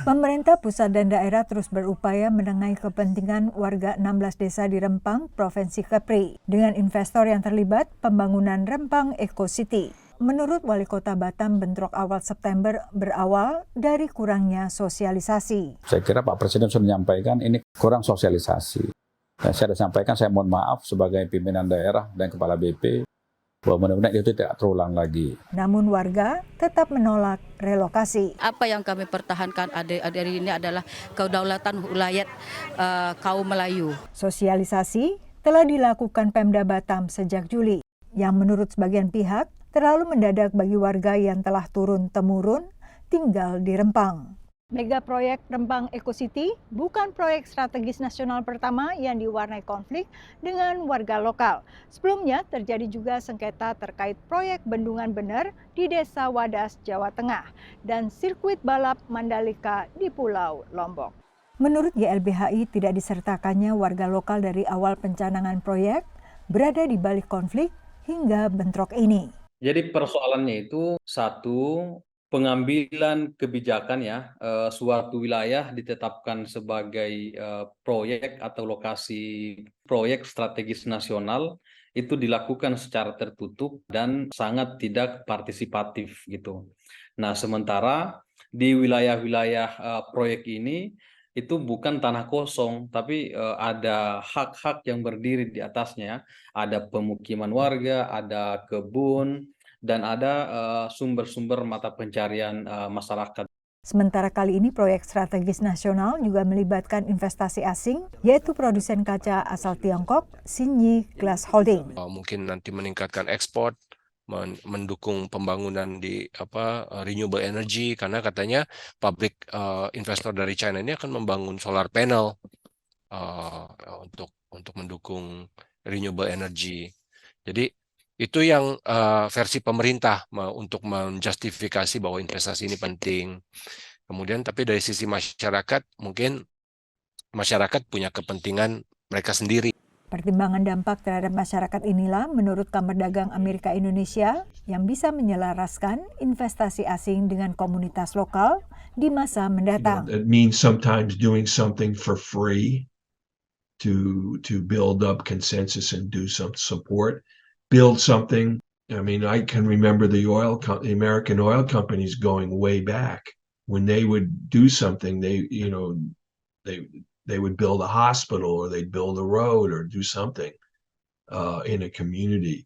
Pemerintah pusat dan daerah terus berupaya menengahi kepentingan warga 16 desa di Rempang, Provinsi Kepri, dengan investor yang terlibat pembangunan Rempang Eco City. Menurut Wali Kota Batam, bentrok awal September berawal dari kurangnya sosialisasi. Saya kira Pak Presiden sudah menyampaikan ini kurang sosialisasi. Dan saya sudah sampaikan, saya mohon maaf sebagai pimpinan daerah dan Kepala BP, bahwa mudah-mudahan itu tidak terulang lagi. Namun warga tetap menolak relokasi. Apa yang kami pertahankan hari ini adalah kedaulatan wilayah kaum Melayu. Sosialisasi telah dilakukan Pemda Batam sejak Juli, yang menurut sebagian pihak terlalu mendadak bagi warga yang telah turun-temurun tinggal di Rempang. Mega proyek Rempang Eco City bukan proyek strategis nasional pertama yang diwarnai konflik dengan warga lokal. Sebelumnya terjadi juga sengketa terkait proyek Bendungan Bener di Desa Wadas, Jawa Tengah, dan sirkuit balap Mandalika di Pulau Lombok. Menurut YLBHI, tidak disertakannya warga lokal dari awal pencanangan proyek berada di balik konflik hingga bentrok ini. Jadi persoalannya itu satu, pengambilan kebijakan ya, suatu wilayah ditetapkan sebagai proyek atau lokasi proyek strategis nasional itu dilakukan secara tertutup dan sangat tidak partisipatif gitu. Nah, sementara di wilayah-wilayah proyek ini itu bukan tanah kosong, tapi ada hak-hak yang berdiri di atasnya. Ada pemukiman warga, ada kebun, dan ada sumber-sumber mata pencarian masyarakat. Sementara kali ini proyek strategis nasional juga melibatkan investasi asing, yaitu produsen kaca asal Tiongkok, Xinyi Glass Holding. Mungkin nanti meningkatkan ekspor, mendukung pembangunan di renewable energy, karena katanya pabrik investor dari China ini akan membangun solar panel untuk mendukung renewable energy. Jadi itu yang versi pemerintah untuk menjustifikasi bahwa investasi ini penting. Kemudian tapi dari sisi masyarakat, mungkin masyarakat punya kepentingan mereka sendiri. Pertimbangan dampak terhadap masyarakat inilah menurut Kamar Dagang Amerika Indonesia yang bisa menyelaraskan investasi asing dengan komunitas lokal di masa mendatang. It means sometimes doing something for free to build up consensus and do some support, build something. I mean, I can remember the American oil companies going way back when they would do something. They would build a hospital or they'd build a road or do something in a community.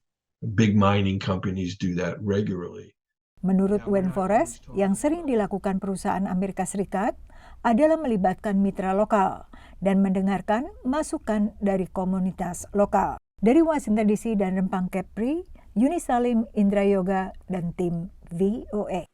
Big mining companies do that regularly. Menurut Wayne Forrest, yang sering dilakukan perusahaan Amerika Serikat adalah melibatkan mitra lokal dan mendengarkan masukan dari komunitas lokal. Dari Washington DC dan Rempang Kepri, Yuni Salim, Indra Yoga, dan tim VOA.